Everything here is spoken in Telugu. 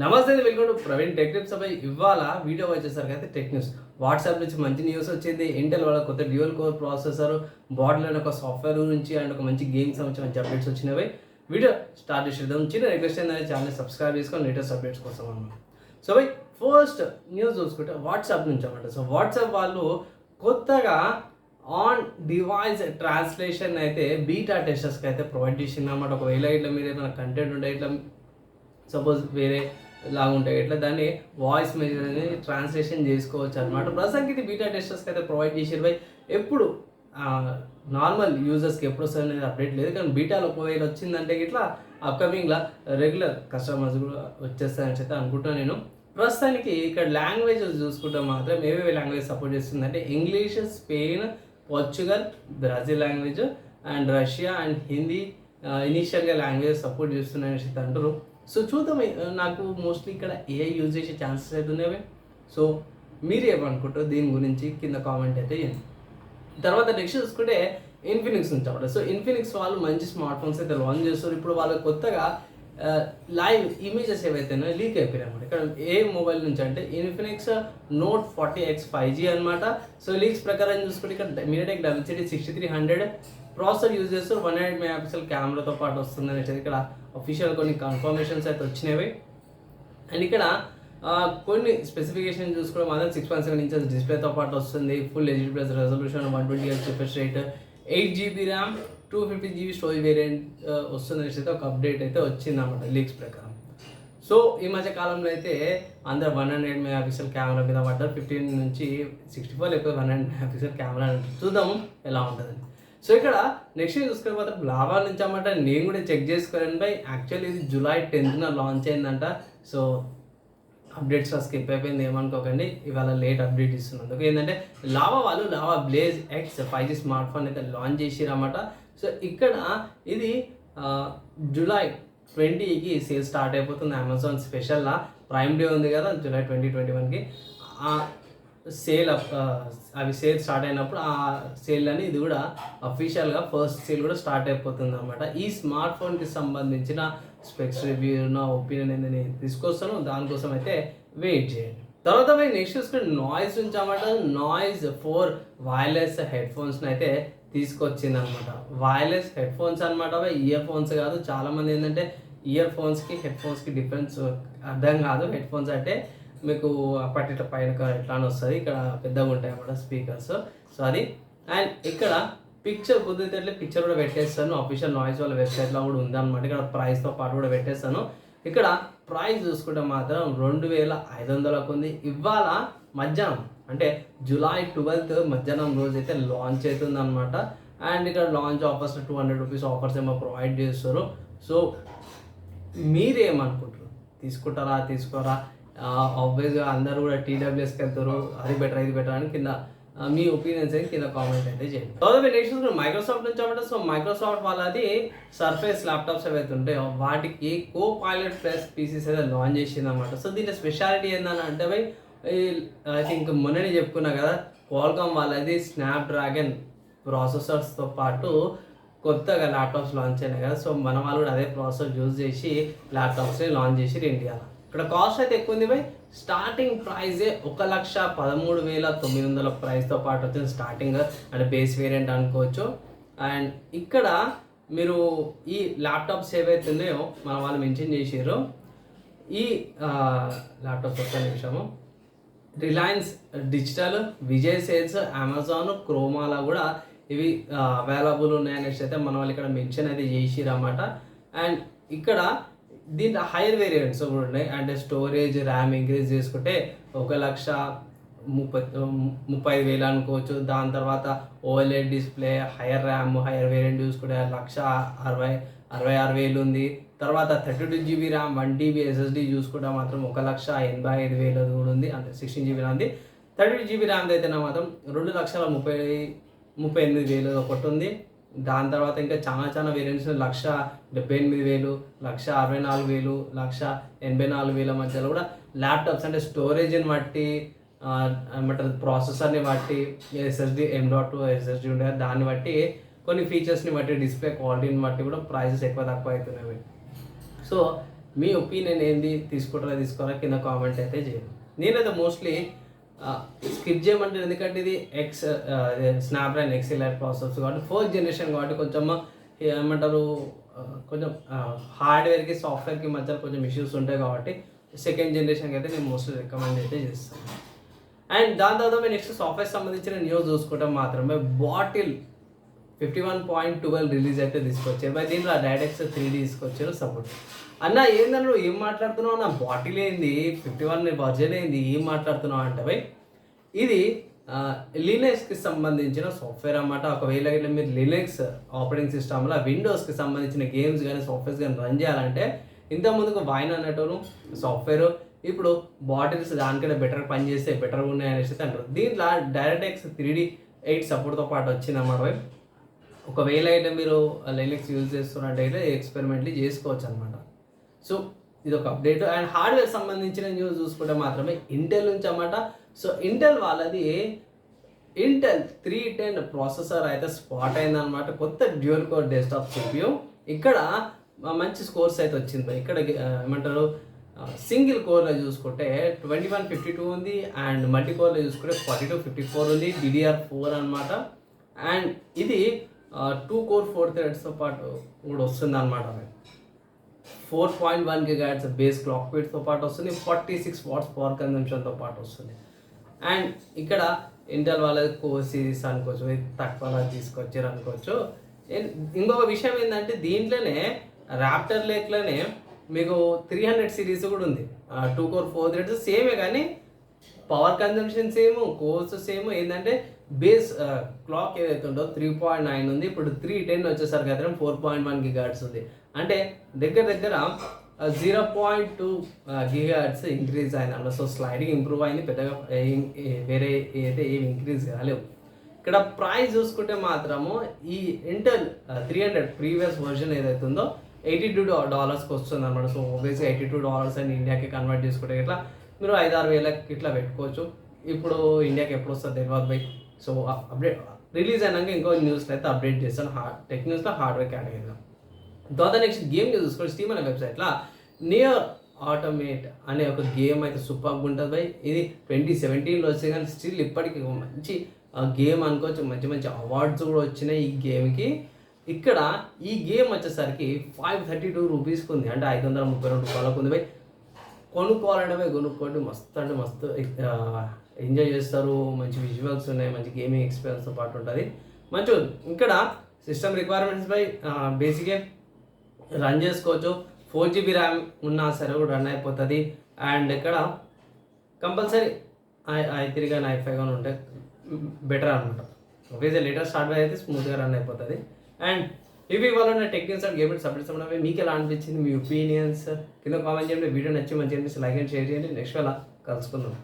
నమస్తే, welcome to Praveen tech tips. అబ్బాయి ఇవాళ వీడియో వచ్చేసరికి అయితే టెక్ న్యూస్. వాట్సాప్ నుంచి మంచి న్యూస్ వచ్చింది. ఇంటెల్ వాళ్ళ కొత్త డ్యూయల్ కోర్ ప్రాసెసర్, బాటిల్ ఒక సాఫ్ట్వేర్ గురించి అండ్ ఒక మంచి గేమ్ సంబంధించి మంచి అప్డేట్స్ వచ్చినవి. వీడియో స్టార్ట్ చేసేద్దాం. చిన్న రిక్వెస్ట్ ఏంటంటే ఛానల్ సబ్స్క్రైబ్ చేసుకొని లేటెస్ట్ అప్డేట్స్ కోసం అన్నమాట. సో బై ఫస్ట్ న్యూస్ చూసుకుంటే వాట్సాప్ నుంచి అన్నమాట. సో వాట్సాప్ వాళ్ళు కొత్తగా ఆన్ డివైస్ ట్రాన్స్లేషన్ అయితే బీటా టెస్టర్స్కి అయితే ప్రొవైడ్ చేసింది అన్నమాట. ఒకవేళ ఇట్లా మీరు ఏమైనా కంటెంట్ ఉంటే ఇట్లా సపోజ్ వేరే లాగా ఉంటాయి, ఇట్లా దాన్ని వాయిస్ మెసేజ్ అనేది ట్రాన్స్లేషన్ చేసుకోవచ్చు అనమాట. ప్రస్తుతానికి ఇది బీటా టెస్టర్స్కి అయితే ప్రొవైడ్ చేసారు. బై ఎప్పుడు నార్మల్ యూజర్స్కి ఎప్పుడు వస్తుంది అనేది అప్డేట్ లేదు, కానీ బీటాలో ఒకవేళ వచ్చిందంటే ఇట్లా అప్కమింగ్లో రెగ్యులర్ కస్టమర్స్ కూడా వచ్చేస్తాయని అయితే అనుకుంటున్నాను నేను. ప్రస్తుతానికి ఇక్కడ లాంగ్వేజ్ చూసుకుంటే మాత్రం ఏవేవి లాంగ్వేజ్ సపోర్ట్ చేస్తుందంటే English, Spain, Portugal, Brazil language and Russia and Hindi ఇనీషియల్గా లాంగ్వేజ్ సపోర్ట్ చేస్తున్నాయని అయితే అంటారు. సో చూద్దాం, నాకు మోస్ట్లీ ఇక్కడ ఏఐ యూజ్ చేసే ఛాన్సెస్ అయితే ఉన్నాయి. సో మీరు ఏమనుకుంటారో దీని గురించి కింద కామెంట్ అయితే చేయండి. తర్వాత నెక్స్ట్ చూసుకుంటే ఇన్ఫినిక్స్ నుంచి అన్నమాట. సో ఇన్ఫినిక్స్ వాళ్ళు మంచి స్మార్ట్ ఫోన్స్ అయితే లాంచ్ చేస్తారు. ఇప్పుడు వాళ్ళు కొత్తగా లైవ్ ఇమేజెస్ ఏవైతేనో లీక్ అయిపోయాయి అనమాట. ఇక్కడ ఏ మొబైల్ నుంచి అంటే ఇన్ఫినిక్స్ నోట్ 40X 5G అనమాట. సో లీక్స్ ప్రకారం చూసుకుంటే ఇక్కడ MediaTek Dimensity 6300 ప్రాసెసర్ యూజ్ చేస్తారు. 108 మెగాపిక్సెల్ కెమెరాతో పాటు వస్తుందని ఇక్కడ అఫీషియల్ కొన్ని కన్ఫర్మేషన్స్ అయితే వచ్చినవి. అండ్ ఇక్కడ కొన్ని స్పెసిఫికేషన్ చూసుకోవడం మాత్రం 6.7 ఇంచెస్ డిస్ప్లేతో పాటు వస్తుంది. Full HD+ resolution, 120Hz refresh rate, 8GB RAM, 250GB storage variant వస్తుందని అయితే ఒక అప్డేట్ అయితే వచ్చింది అన్నమాట లీక్స్ ప్రకారం. సో ఈ మధ్య కాలంలో అయితే అందరు 108 మెగాపిక్సెల్ కెమెరా మీద పడ్డారు. 15 నుంచి 64 లేకపోతే 108 మెగాపిక్సెల్ కెమెరా చూద్దాము ఎలా ఉంటుందని. సో ఇక్కడ నెక్స్ట్ చూసుకునే మాత్రం లావా నుంచి అన్నమాట. నేను కూడా చెక్ చేసుకోలేను బై. యాక్చువల్లీ ఇది July 10th లాంచ్ అయిందంట. సో అప్డేట్స్ స్కిప్ అయిపోయింది ఏమనుకోకండి, ఇవాళ లేట్ అప్డేట్ ఇస్తున్నందుకు. ఏంటంటే లావా వాళ్ళు lava blaze X 5G smart phone అయితే లాంచ్ చేసిరన్నమాట. సో ఇక్కడ ఇది July 20కి సేల్ స్టార్ట్ అయిపోతుంది. అమెజాన్ స్పెషల్లా ప్రైమ్ డే ఉంది కదా July 2021కి. సేల్ అవి సేల్ స్టార్ట్ అయినప్పుడు ఆ సేల్ అని ఇది కూడా అఫీషియల్గా ఫస్ట్ సేల్ కూడా స్టార్ట్ అయిపోతుంది అనమాట. ఈ స్మార్ట్ ఫోన్కి సంబంధించిన స్పెక్స్ రివ్యూ నా ఒపీనియన్ అనేది నేను తీసుకొస్తాను, దానికోసం అయితే వెయిట్ చేయండి. తర్వాత నెక్స్ట్ చూసుకుంటే నాయిస్ నుంచి అన్నమాట. నాయిస్ 4 వైర్లెస్ హెడ్ ఫోన్స్ని అయితే తీసుకొచ్చింది అనమాట. వైర్లెస్ హెడ్ ఫోన్స్ అనమాట, ఇయర్ ఫోన్స్ కాదు. చాలామంది ఏంటంటే ఇయర్ ఫోన్స్కి హెడ్ ఫోన్స్కి డిఫరెన్స్ అర్థం కాదు. హెడ్ ఫోన్స్ అంటే మీకు అప్పటి పైన ఎట్లా అని వస్తుంది, ఇక్కడ పెద్దగా ఉంటాయి అన్నమాట స్పీకర్స్. సో అది. అండ్ ఇక్కడ పిక్చర్ కుదిరితే పిక్చర్ కూడా పెట్టేస్తాను. అఫీషియల్ నాయిస్ వాళ్ళ వెబ్సైట్లో కూడా ఉందన్నమాట. ఇక్కడ ప్రైస్తో పాటు కూడా పెట్టేస్తాను. ఇక్కడ ప్రైస్ చూసుకుంటే మాత్రం 2500కు ఉంది. ఇవాళ మధ్యాహ్నం అంటే July 12th మధ్యాహ్నం రోజు అయితే లాంచ్ అవుతుంది అనమాట. అండ్ ఇక్కడ లాంచ్ ఆఫర్స్ 200 రూపీస్ ఆఫర్స్ ఏమో ప్రొవైడ్ చేస్తారు. సో మీరేమనుకుంటారు, తీసుకుంటారా తీసుకోరా? ఆబ్వియస్గా అందరూ కూడా TWSకి వెళ్తారు, అది బెటర్ ఇది బెటర్ అని కింద మీ ఒపీనియన్స్ అయితే కింద కామెంట్ అయితే చేయండి. తర్వాత నెక్స్ట్ మైక్రోసాఫ్ట్ నుంచి అన్నమాట. సో మైక్రోసాఫ్ట్ వాళ్ళది సర్ఫేస్ ల్యాప్టాప్స్ ఏవైతే ఉంటాయో వాటికి కోపైలట్ ప్లస్ పీసీస్ అయితే లాంచ్ చేసింది అనమాట. సో దీని స్పెషాలిటీ ఏందని అంటే బై ఐ థింక్ మొన్ననే చెప్పుకున్నా కదా, క్వాల్కామ్ వాళ్ళది స్నాప్డ్రాగన్ ప్రాసెసర్స్తో పాటు కొత్తగా ల్యాప్టాప్స్ లాంచ్ అయినాయి కదా. సో మన వాళ్ళు కూడా అదే ప్రాసెసర్ యూజ్ చేసి ల్యాప్టాప్స్ని లాంచ్ చేసి ఇండియాలో. ఇక్కడ కాస్ట్ అయితే ఎక్కువ ఉంది బై. స్టార్టింగ్ ప్రైజే 1,13,900 ప్రైస్తో పాటు వచ్చింది స్టార్టింగ్, అంటే బేస్ వేరియంట్ అనుకోవచ్చు. అండ్ ఇక్కడ మీరు ఈ ల్యాప్టాప్స్ ఏవైతే ఉన్నాయో మన వాళ్ళు మెన్షన్ చేసారు. ఈ ల్యాప్టాప్స్ ఒక్క నిమిషము, Reliance digital, Vijay sales, Amazon, క్రోమాలో కూడా ఇవి అవైలబుల్ ఉన్నాయనేసి అయితే మన వాళ్ళు ఇక్కడ మెన్షన్ అయితే చేసిరన్నమాట. అండ్ ఇక్కడ దీంట్లో హైయర్ వేరియంట్స్ కూడా ఉన్నాయి. అంటే స్టోరేజ్ ర్యామ్ ఇంక్రీజ్ చేసుకుంటే 1,35,000 అనుకోవచ్చు. దాని తర్వాత OLED display, hire RAM, hire variant చూసుకుంటే 1,66,000 ఉంది. తర్వాత 32GB ర్యామ్, 1TB SSD చూసుకుంటే మాత్రం 1,85,000 కూడా ఉంది. అంటే 16GB ఉంది. 32GB ర్యామ్ అయితే మాత్రం 2,38,000 ఒకటి ఉంది. దాని తర్వాత ఇంకా చాలా వేరియంట్స్ 1,78,000, 1,64,000, 1,84,000 మధ్యలో కూడా ల్యాప్టాప్స్. అంటే స్టోరేజ్ని బట్టి ఏమంటారు ప్రాసెసర్ని బట్టి SSD M.2 SSD ఉంటుంది, దాన్ని బట్టి కొన్ని ఫీచర్స్ని బట్టి డిస్ప్లే క్వాలిటీని బట్టి కూడా ప్రైసెస్ ఎక్కువ తక్కువ అవుతున్నాయి. సో మీ ఒపీనియన్ ఏంది, తీసుకుంటారా తీసుకోరా కింద కామెంట్ అయితే చేయండి. నేనైతే మోస్ట్లీ స్కిప్ చేయమంటాను, ఎందుకంటే ఇది స్నాప్డ్రాగన్ ఎక్సెలెంట్ ప్రాసెస్ కాబట్టి 4th జనరేషన్ కాబట్టి కొంచెం ఏమంటారు కొంచెం హార్డ్వేర్కి సాఫ్ట్వేర్కి మధ్య కొంచెం ఇష్యూస్ ఉంటాయి కాబట్టి 2nd జనరేషన్కి అయితే నేను మోస్ట్లీ రికమెండ్ అయితే చేస్తాను. అండ్ దాని తర్వాత మేము నెక్స్ట్ సాఫ్ట్వేర్ సంబంధించిన న్యూస్ చూసుకుంటే మాత్రమే బాటిల్ 51.12 రిలీజ్ అయితే తీసుకొచ్చారు. మరి దీంట్లో డైరెక్ట్స్ 3D తీసుకొచ్చారు సపోర్ట్. అన్న ఏందన్నా నువ్వు ఏం మాట్లాడుతున్నావు, నా బాటిల్ ఏంది 51 వర్జన్ ఏంది, ఏం మాట్లాడుతున్నావు అంటే భయ్ ఇది లినక్స్కి సంబంధించిన సాఫ్ట్వేర్ అన్నమాట. ఒకవేళ ఇట్లా మీరు లినక్స్ ఆపరేటింగ్ సిస్టమ్లో విండోస్కి సంబంధించిన గేమ్స్ కానీ సాఫ్ట్వేర్స్ కానీ రన్ చేయాలంటే ఇంతకుముందుకు వైన్ అనేటోను సాఫ్ట్వేర్, ఇప్పుడు బాటిల్స్ దానికంటే బెటర్ పని చేస్తే బెటర్ ఉన్నాయి అనేసి అంటారు. దీంట్లో డైరెక్ట్ఎక్స్ 3D8 సపోర్ట్తో పాటు వచ్చింది అన్నమాట. ఒకవేళ అయితే మీరు లినక్స్ యూజ్ చేస్తున్నట్టు అయితే ఎక్స్పెరిమెంట్లీ చేసుకోవచ్చు అనమాట. సో ఇది ఒక అప్డేట్. అండ్ హార్డ్వేర్ సంబంధించిన న్యూస్ చూసుకుంటే మాత్రమే ఇంటెల్ నుంచి అన్నమాట. సో ఇంటెల్ వాళ్ళది ఇంటెల్ 310 ప్రాసెసర్ అయితే స్పాట్ అయిందనమాట. కొత్త డ్యూయల్ కోర్ డెస్క్టాప్ CPU ఇక్కడ మంచి స్కోర్స్ అయితే వచ్చింది. ఇక్కడ ఏమంటారు సింగిల్ కోర్లో చూసుకుంటే 2152 ఉంది, అండ్ మల్టీ కోర్లో చూసుకుంటే 4254 ఉంది, DDR4 అనమాట. అండ్ ఇది 2 కోర్ 4 థ్రెడ్స్తో పాటు కూడా వస్తుంది అనమాట. 4.1 GHz బేస్ క్లాక్ స్పీడ్తో పాటు వస్తుంది, 46 వాట్స్ పవర్ కన్జంప్షన్తో పాటు వస్తుంది. అండ్ ఇక్కడ ఇంటెల్ వాళ్ళది కోర్ సిరీస్ అనుకోవచ్చు, తక్కువ తీసుకొచ్చారు అనుకోవచ్చు. ఇంకొక విషయం ఏంటంటే దీంట్లోనే ర్యాప్టర్ లేక్లోనే మీకు 300 సిరీస్ కూడా ఉంది. 2 కోర్ 4 థ్రెడ్స్ సేమే, కానీ power consumption same, course same. ఏంటంటే బేస్ క్లాక్ ఏదైతే ఉందో 3.9 ఉంది, ఇప్పుడు 310 వచ్చేసరికి అయితే 4.1 GHz ఉంది. అంటే దగ్గర 0.2 GHz ఇంక్రీజ్ అయింది. సో స్లైడింగ్ ఇంప్రూవ్ అయింది, పెద్దగా వేరే అయితే ఏం ఇంక్రీజ్ కాలేవు. ఇక్కడ ప్రైస్ చూసుకుంటే మాత్రము ఈ ఇంటెల్ 300 ప్రీవియస్ వర్షన్ ఏదైతే ఉందో $82కి వస్తుంది అనమాట. సో ఓబియస్గా $82 అని ఇండియాకి కన్వర్ట్ చేసుకుంటే ఇట్లా మీరు 5-6 వేలకి ఇట్లా పెట్టుకోవచ్చు. ఇప్పుడు ఇండియాకి ఎప్పుడు వస్తుంది తెలియదు బై. సో అప్డేట్ రిలీజ్ అయినాక ఇంకో న్యూస్లో అయితే అప్డేట్ చేస్తాను టెక్ న్యూస్లో హార్డ్వేర్ కేటగిరీలో. తర్వాత నెక్స్ట్ గేమ్ న్యూస్ చూసుకోండి. స్టీమ్ అనే వెబ్సైట్లో నియర్ ఆటోమేట్ అనే ఒక గేమ్ అయితే సూపర్గా ఉంటుంది బై. ఇది 2017లో వచ్చే కానీ స్టిల్ ఇప్పటికీ మంచి గేమ్ అనుకోవచ్చు. మంచి మంచి అవార్డ్స్ కూడా వచ్చినాయి ఈ గేమ్కి. ఇక్కడ ఈ గేమ్ వచ్చేసరికి 532 రూపీస్కి ఉంది, అంటే 532 రూపాయలకు ఉంది బై. కొనుక్కోవాలంటే బై కొనుక్కోండి, మస్తు అంటే మస్తు ఎంజాయ్ చేస్తారు. మంచి విజువల్స్ ఉన్నాయి, మంచి గేమింగ్ ఎక్స్పీరియన్స్తో పాటు ఉంటుంది, మంచిగా. ఇక్కడ సిస్టమ్ రిక్వైర్మెంట్స్ బై బేసిక్గా రన్ చేసుకోవచ్చు. 4GB ర్యామ్ ఉన్నా సరే కూడా రన్ అయిపోతుంది. అండ్ ఇక్కడ కంపల్సరీ i3 కానీ i5 కానీ ఉంటే బెటర్ అనమాట. ఒకేసారి లేటెస్ట్ హార్డ్వేర్ అయితే స్మూత్గా రన్ అయిపోతుంది. అండ్ ఇవి వాళ్ళ టెక్నిక్స్ అండ్ గేమింగ్ సబ్జెక్ట్స్ ఉన్నవి. మీకు ఎలా అనిపించింది, మీ ఒపీనియన్స్ కింద కామెంట్ చేయండి. వీడియో నచ్చి మంచిగా అనిపిస్తే లైక్ అండ్ షేర్ చేయండి. నెక్స్ట్ అలా కలుసుకుందాం.